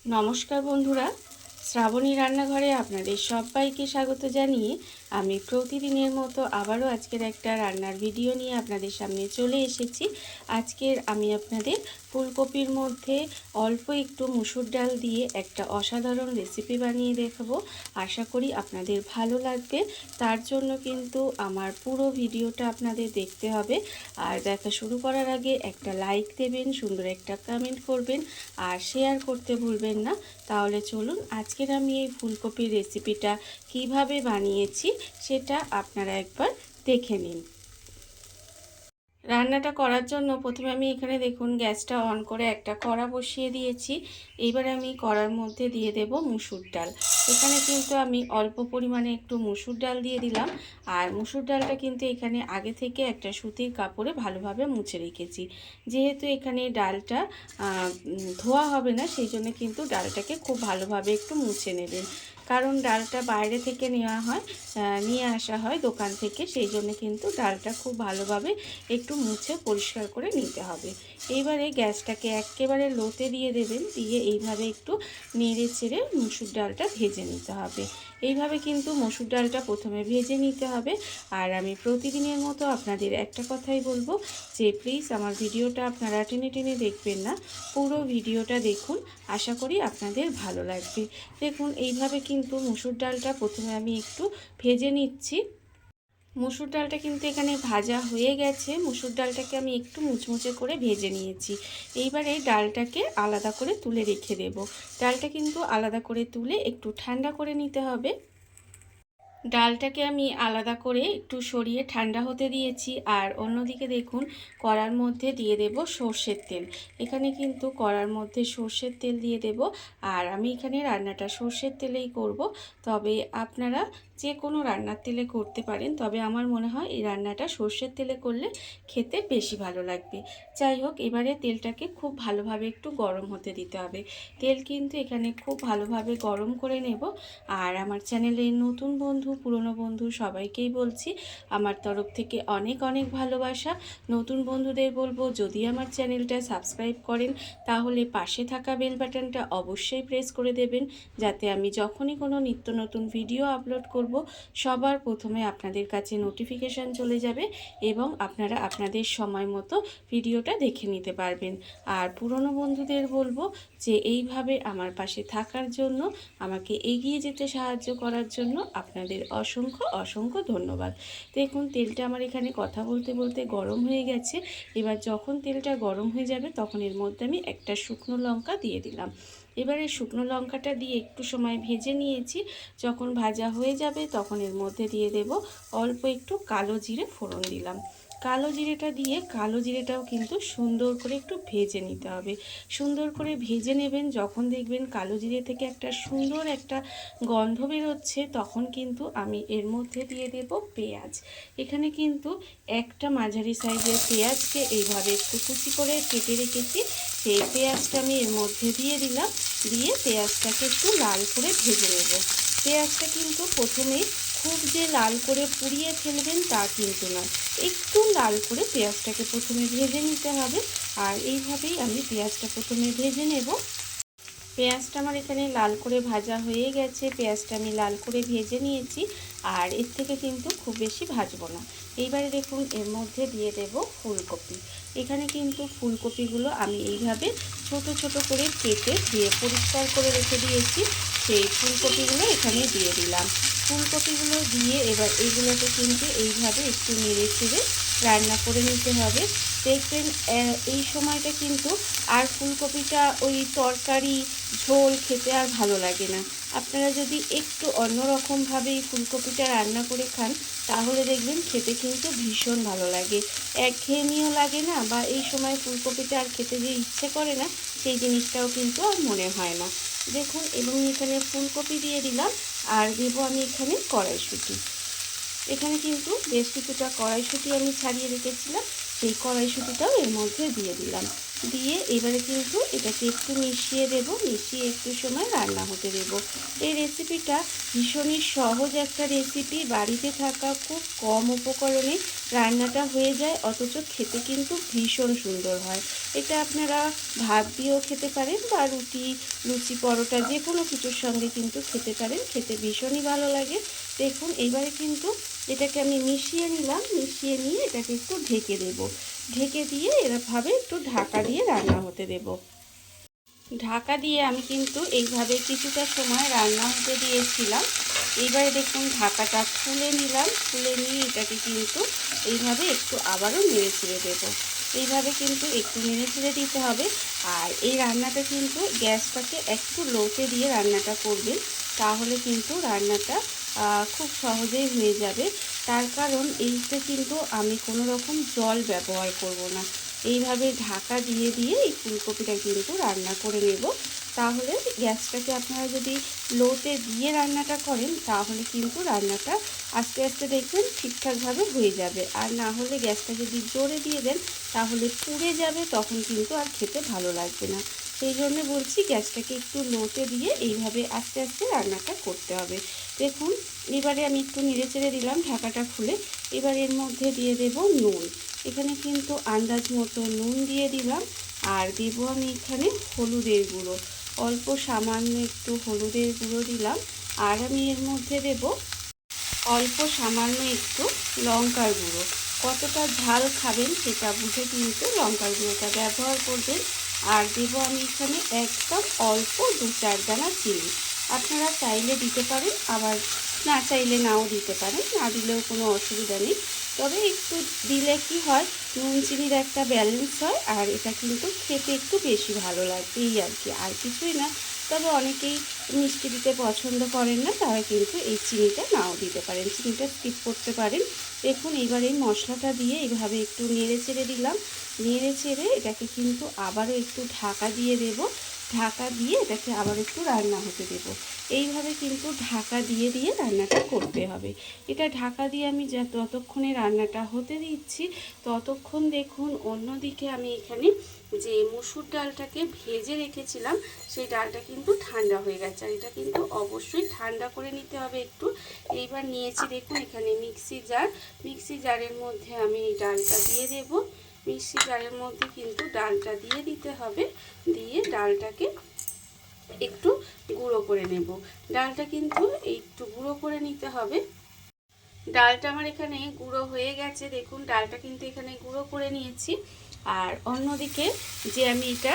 নমস্কার বন্ধুরা, শ্রাবণী রান্নাঘরে আপনাদের সবাইকে স্বাগত জানিয়ে আমি প্রতিদিনের মতো আবারও আজকের একটা রান্নার ভিডিও নিয়ে আপনাদের সামনে চলে এসেছি। আজকের আমি আপনাদের ফুলকপির মধ্যে অল্প একটু মুসুর ডাল দিয়ে একটা অসাধারণ রেসিপি বানিয়ে দেখাবো। আশা করি আপনাদের ভালো লাগবে। তার জন্য কিন্তু আমার পুরো ভিডিওটা আপনাদের দেখতে হবে। আর দেখা শুরু করার আগে একটা লাইক দেবেন, সুন্দর একটা কমেন্ট করবেন আর শেয়ার করতে ভুলবেন না। তাহলে চলুন আজকের আমি এই ফুলকপির রেসিপিটা কিভাবে বানিয়েছি সেটা আপনারা একবার দেখে নিন। রান্নাটা করার জন্য প্রথমে আমি এখানে দেখুন গ্যাসটা অন করে একটা কড়া বসিয়ে দিয়েছি। এইবার আমি কড়ার মধ্যে দিয়ে দেব মুসুর ডাল। এখানে কিন্তু আমি অল্প পরিমাণে একটু মুসুর ডাল দিয়ে দিলাম। আর মুসুর ডালটা কিন্তু এখানে আগে থেকে একটা সুতির কাপড়ে ভালোভাবে মুছে রেখেছি। যেহেতু এখানে ডালটা ধোয়া হবে না, সেই জন্য কিন্তু ডালটাকে খুব ভালোভাবে একটু মুছে নেবেন। কারণ ডালটা বাইরে থেকে নিয়ে আসা হয় দোকান থেকে, সেই জন্য কিন্তু ডালটা খুব ভালোভাবে একটু মুছে পরিষ্কার করে নিতে হবে। এইবারে গ্যাসটাকে একেবারে লোতে দিয়ে দেবেন, দিয়ে এইভাবে একটু নেড়ে চেড়ে মসুর ডালটা ভেজে নিতে হবে। এইভাবে কিন্তু মসুর ডালটা প্রথমে ভেজে নিতে হবে। আর আমি প্রতিদিনের মতো আপনাদের একটা কথাই বলবো যে প্লিজ আমার ভিডিওটা আপনারা টেনে টেনে দেখবেন না, পুরো ভিডিওটা দেখুন। আশা করি আপনাদের ভালো লাগবে। দেখুন এইভাবে কিন্তু মসুর ডালটা প্রথমে আমি একটু ভেজে নিচ্ছি। মসুর ডালটা কিন্তু এখানে ভাজা হয়ে গেছে। মসুর ডালটাকে আমি একটু মুচমুচে করে ভেজে নিয়েছি। এইবারে ডালটাকে আলাদা করে তুলে রেখে দেব। ডালটা কিন্তু আলাদা করে তুলে একটু ঠান্ডা করে নিতে হবে। ডালটাকে আমি আলাদা করে একটু সরিয়ে ঠান্ডা হতে দিয়েছি। আর অন্যদিকে দেখুন কড়ার মধ্যে দিয়ে দেব সর্ষের তেল। এখানে কিন্তু কড়ার মধ্যে সর্ষের তেল দিয়ে দেব। আর আমি এখানে রান্নাটা সর্ষের তেলেই করব। তবে আপনারা যে কোনো রান্নার তেলে করতে পারেন, তবে আমার মনে হয় এই রান্নাটা সর্ষের তেলে করলে খেতে বেশি ভালো লাগবে। যাই হোক, এবারে তেলটাকে খুব ভালোভাবে একটু গরম হতে দিতে হবে। তেল কিন্তু এখানে খুব ভালোভাবে গরম করে নেব। আর আমার চ্যানেলের নতুন বন্ধু, পুরনো বন্ধু সবাইকেই বলছি আমার তরফ থেকে অনেক অনেক ভালোবাসা। নতুন বন্ধুদের বলবো যদি আমার চ্যানেলটা সাবস্ক্রাইব করেন তাহলে পাশে থাকা বেল বাটনটা অবশ্যই প্রেস করে দেবেন, যাতে আমি যখনই কোনো নিত্য নতুন ভিডিও আপলোড করব সবার প্রথমে আপনাদের কাছে নোটিফিকেশান চলে যাবে এবং আপনারা আপনাদের সময় মতো ভিডিওটা দেখে নিতে পারবেন। আর পুরনো বন্ধুদের বলবো যে এইভাবে আমার পাশে থাকার জন্য, আমাকে এগিয়ে যেতে সাহায্য করার জন্য আপনাদের অসংখ্য অসংখ্য ধন্যবাদ। দেখুন তেলটা আমার এখানে কথা বলতে বলতে গরম হয়ে গেছে। এবার যখন তেলটা গরম হয়ে যাবে তখন এর মধ্যে আমি একটা শুকনো লঙ্কা দিয়ে দিলাম। এবারে শুকনো লঙ্কাটা দিয়ে একটু সময় ভেজে নিয়েছি। যখন ভাজা হয়ে যাবে তখন এর মধ্যে দিয়ে দেব অল্প একটু কালো জিরে ফোড়ন দিলাম। কালো জিরেটা দিয়ে কালো জিরেটাও কিন্তু সুন্দর করে একটু ভেজে নিতে হবে। সুন্দর করে ভেজে নেবেন। যখন দেখবেন কালো জিরে থেকে একটা সুন্দর একটা গন্ধ বেরোচ্ছে তখন কিন্তু আমি এর মধ্যে দিয়ে দেব পেঁয়াজ। এখানে কিন্তু একটা মাঝারি সাইজের পেঁয়াজকে এইভাবে একটু কুচি করে কেটে রেখেছি, সেই পেঁয়াজটা আমি এর মধ্যে দিয়ে দিলাম। দিয়ে পেঁয়াজটাকে একটু লাল করে ভেজে নেব। পেঁয়াজটা কিন্তু প্রথমেই খুব যে লাল করে পুড়িয়ে ফেলবেন তা কিন্তু নয়, একটু লাল করে পেঁয়াজটাকে প্রথমে ভেজে নিতে হবে। আর এইভাবেই আমি পেঁয়াজটা প্রথমে ভেজে নেব। পেঁয়াজটা আমার এখানে লাল করে ভাজা হয়ে গেছে। পেঁয়াজটা আমি লাল করে ভেজে নিয়েছি। আর এর থেকে কিন্তু খুব বেশি ভাজবো না। এইবারে দেখুন এর মধ্যে দিয়ে দেব ফুলকপি। এখানে কিন্তু ফুলকপিগুলো আমি এইভাবে ছোট ছোট করে কেটে ধুয়ে পরিষ্কার করে রেখে দিয়েছি। সেই ফুলকপিগুলো এখানে দিয়ে দিলাম। ফুলকপিগুলো দিয়ে এবার এইগুলোকে কিন্তু এইভাবে একটু নেড়ে চেড়ে রান্না করে নিতে হবে। দেখবেন এই সময়টা কিন্তু আর ফুলকপিটা ওই তরকারি ঝোল খেতে আর ভালো লাগে না। আপনারা যদি একটু অন্যরকমভাবে এই ফুলকপিটা রান্না করে খান তাহলে দেখবেন খেতে কিন্তু ভীষণ ভালো লাগে, একঘেয়েমিও লাগে না, বা এই সময় ফুলকপিটা আর খেতে যে ইচ্ছে করে না সেই জিনিসটাও কিন্তু আর মনে হয় না। দেখুন এবং এখানে ফুলকপি দিয়ে দিলাম। আর দেবো আমি এখানে কড়াইশুঁটি। এখানে কিন্তু বেশ কিছুটা কড়াইশুঁটি আমি ছাড়িয়ে রেখেছিলাম, সেই কড়াইশুঁটিটাও এর মধ্যে দিয়ে দিলাম। দিয়ে এবারে কিন্তু এটাকে একটু মিশিয়ে দেব, মিশিয়ে একটু সময় রান্না হতে দেব। এই রেসিপিটা ভীষণই সহজ একটা রেসিপি, বাড়িতে থাকা খুব কম উপকরণে রান্নাটা হয়ে যায়, অথচ খেতে কিন্তু ভীষণ সুন্দর হয়। এটা আপনারা ভাত দিয়েও খেতে পারেন বা রুটি, লুচি, পরোটা যে কোনো কিছুর সঙ্গে কিন্তু খেতে পারেন, খেতে ভীষণই ভালো লাগে। দেখুন এইবারে কিন্তু এটাকে আমি মিশিয়ে নিলাম, মিশিয়ে নিয়ে এটাকে একটু ঢেকে দেব। ঢেকে দিয়ে এরভাবে একটু ঢাকা দিয়ে রান্না হতে দেব। ঢাকা দিয়ে আমি কিন্তু এইভাবে কিছুটা সময় রান্না হতে দিয়েছিলাম। এইবারে দেখুন ঢাকাটা খুলে নিলাম, খুলে নিয়ে এটাকে কিন্তু এইভাবে একটু আবারও নেড়ে ছেড়ে দেবো। এইভাবে কিন্তু একটু নেড়ে ছেড়ে দিতে হবে। আর এই রান্নাটা কিন্তু গ্যাসটাকে একটু লোতে দিয়ে রান্নাটা করবেন, তাহলে কিন্তু রান্নাটা খুব সহজেই হয়ে যাবে। তার কারণ এইতে কিন্তু আমি কোনো রকম জল ব্যবহার করব না। এইভাবে ঢাকা দিয়ে দিয়ে এই ফুলকপিটা কিন্তু রান্না করে নেব। তাহলে গ্যাসটাকে আপনারা যদি লোতে দিয়ে রান্নাটা করেন, তাহলে কিন্তু রান্নাটা আস্তে আস্তে দেখবেন ঠিকঠাকভাবে হয়ে যাবে। আর না হলে গ্যাসটা যদি জোরে দিয়ে দেন, তাহলে পুড়ে যাবে, তখন কিন্তু আর খেতে ভালো লাগবে না। সেই জন্য বলছি গ্যাসটাকে একটু লোতে দিয়ে এইভাবে আস্তে আস্তে রান্নাটা করতে হবে। দেখুন এবারে আমি একটু নেড়ে চেড়ে দিলাম ঢাকাটা খুলে। এবার এর মধ্যে দিয়ে দেব নুন। এখানে কিন্তু আন্দাজ মতো নুন দিয়ে দিলাম। আর দেবো আমি এখানে হলুদের গুঁড়ো, অল্প সামান্য একটু হলুদের গুঁড়ো দিলাম। আর আমি এর মধ্যে দেব অল্প সামান্য একটু লঙ্কার গুঁড়ো। কতটা ঝাল খাবেন সেটা বুঝে কিন্তু লঙ্কার গুঁড়োটা ব্যবহার করবেন। আর দেবো আমি এখানে একদম অল্প 2-4 দানা চিনি। আপনারা চাইলে দিতে পারেন, আবার না চাইলে নাও দিতে পারেন, না দিলেও কোনো অসুবিধা নেই। তবে একটু দিলে কি হয়, নুন চিনির একটা ব্যালেন্স হয়, আর এটা কিন্তু খেতে একটু বেশি ভালো লাগবে, এই আর কি, আর কিছুই না। তবে অনেকেই মিষ্টি দিতে পছন্দ করেন না, তারা কিন্তু এই চিনিটা নাও দিতে পারেন, চিনিটা স্কিপ করতে পারেন। দেখুন এবার এই মশলাটা দিয়ে এইভাবে একটু নেড়ে চেড়ে দিলাম। নেড়ে চেড়ে এটাকে কিন্তু আবারও একটু ঢাকা দিয়ে দেব। ঢাকা দিয়ে এটাকে আবার একটু রান্না হতে দেব। এইভাবে কিন্তু ঢাকা দিয়ে দিয়ে রান্নাটা করতে হবে। এটা ঢাকা দিয়ে আমি যতক্ষণে রান্নাটা হতে দিচ্ছি, ততক্ষণ দেখুন অন্যদিকে আমি এখানে যে মুসুর ডালটাকে ভেজে রেখেছিলাম, সেই ডালটা কিন্তু ঠান্ডা হয়ে গেছে। আর এটা কিন্তু অবশ্যই ঠান্ডা করে নিতে হবে একটু। এইবার নিয়েছি দেখুন এখানে মিক্সি জারের মধ্যে আমি এই ডালটা দিয়ে দেব। মিক্সি জারের মধ্যে কিন্তু ডালটা দিয়ে দিতে হবে, দিয়ে ডালটাকে একটু গুঁড়ো করে নেব। ডালটা কিন্তু একটু গুঁড়ো করে নিতে হবে। ডালটা আমার এখানে গুঁড়ো হয়ে গেছে, দেখুন ডালটা কিন্তু এখানে গুঁড়ো করে নিয়েছি। আর অন্যদিকে যে আমি এটা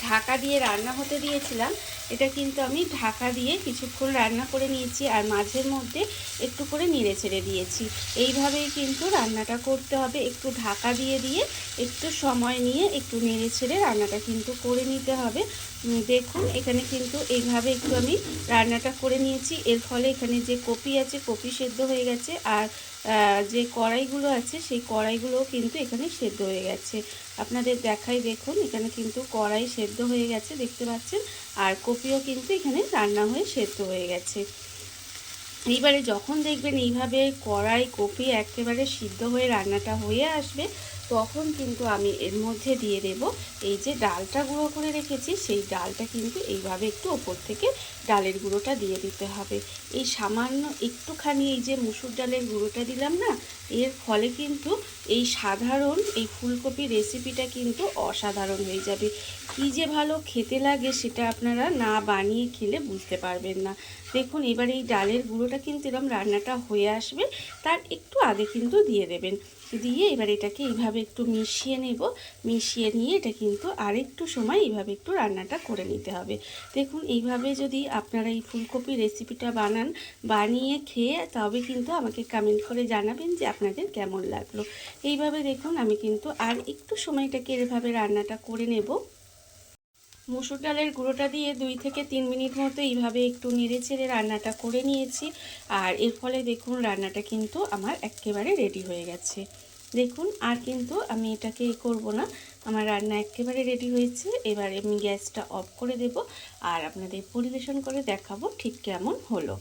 ঢাকা দিয়ে রান্না হতে দিয়েছিলাম, এটা কিন্তু আমি ঢাকা দিয়ে কিছুক্ষণ রান্না করে নিয়েছি, আর মাঝের মধ্যে একটু করে নেড়ে ছেড়ে দিয়েছি। এইভাবেই কিন্তু রান্নাটা করতে হবে, একটু ঢাকা দিয়ে দিয়ে একটু সময় নিয়ে একটু নেড়ে ছেড়ে রান্নাটা কিন্তু করে নিতে হবে। দেখুন এখানে কিন্তু এইভাবে একটু আমি রান্নাটা করে নিয়েছি। এর ফলে এখানে যে কপি আছে, কপি সেদ্ধ হয়ে গেছে, আর যে কড়াইগুলো আছে সেই কড়াইগুলোও কিন্তু এখানে সেদ্ধ হয়ে গেছে। আপনাদের দেখাই, দেখুন এখানে কিন্তু কড়াই সেদ্ধ হয়ে গেছে দেখতে পাচ্ছেন, আর কপিও কিন্তু এখানে রান্না হয়ে সেদ্ধ হয়ে গেছে। এইবারে যখন দেখবেন এইভাবে কড়াই কপি একেবারে সিদ্ধ হয়ে রান্নাটা হয়ে আসবে, তখন কিন্তু আমি এর মধ্যে দিয়ে দেব এই যে ডালটা গুঁড়ো করে রেখেছি, সেই ডালটা কিন্তু এইভাবে একটু ওপর থেকে ডালের গুঁড়োটা দিয়ে দিতে হবে। এই সামান্য একটুখানি এই যে মুসুর ডালের গুঁড়োটা দিলাম না, এর ফলে কিন্তু এই সাধারণ এই ফুলকপি রেসিপিটা কিন্তু অসাধারণ হয়ে যাবে। কী যে ভালো খেতে লাগে সেটা আপনারা না বানিয়ে খেলে বুঝতে পারবেন না। দেখুন এবার এই ডালের গুঁড়োটা কিন্তু এরকম রান্নাটা হয়ে আসবে, তার একটু আগে কিন্তু দিয়ে দেবেন। দিয়ে এবার এটাকে এইভাবে একটু মিশিয়ে নেব। মিশিয়ে নিয়ে এটা কিন্তু আরেকটু সময় এইভাবে একটু রান্নাটা করে নিতে হবে। দেখুন এইভাবে যদি আপনারা এই ফুলকপি রেসিপিটা বানান, বানিয়ে খেয়ে তবে কিন্তু আমাকে কমেন্ট করে জানাবেন যে আপনাদের কেমন লাগলো। এইভাবে দেখুন আমি কিন্তু আর একটু সময়টাকে এভাবে রান্নাটা করে নেব। মুসুর ডালের গুঁড়োটা দিয়ে 2 থেকে 3 মিনিট মতো এইভাবে একটু নেড়ে চেড়ে রান্নাটা করে নিয়েছি। আর এর ফলে দেখুন রান্নাটা কিন্তু আমার একেবারে রেডি হয়ে গেছে। দেখুন আর কিন্তু আমি এটাকে করব না, আমার রান্না একেবারে রেডি হয়েছে। এবার আমি গ্যাসটা অফ করে দেব, আর আপনাদের পরিবেশন করে দেখাবো ঠিক কেমন হলো।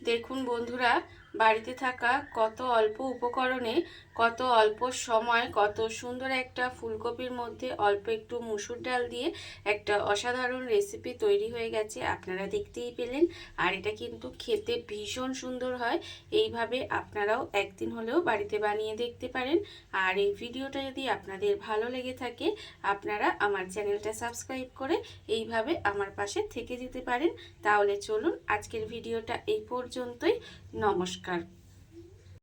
দেখুন বন্ধুরা, বাড়িতে থাকা কত অল্প উপকরণে, কত অল্প সময়, কত সুন্দর একটা ফুলকপির মধ্যে অল্প একটু মুসুর ডাল দিয়ে একটা অসাধারণ রেসিপি তৈরি হয়ে গেছে, আপনারা দেখতেই পেলেন। আর এটা কিন্তু খেতে ভীষণ সুন্দর হয়। এইভাবে আপনারাও একদিন হলেও বাড়িতে বানিয়ে দেখতে পারেন। আর এই ভিডিওটা যদি আপনাদের ভালো লেগে থাকে, আপনারা আমার চ্যানেলটা সাবস্ক্রাইব করে এইভাবে আমার পাশে থেকে যেতে পারেন। তাহলে চলুন আজকের ভিডিওটা এই পর্যন্তই। নমস্কার।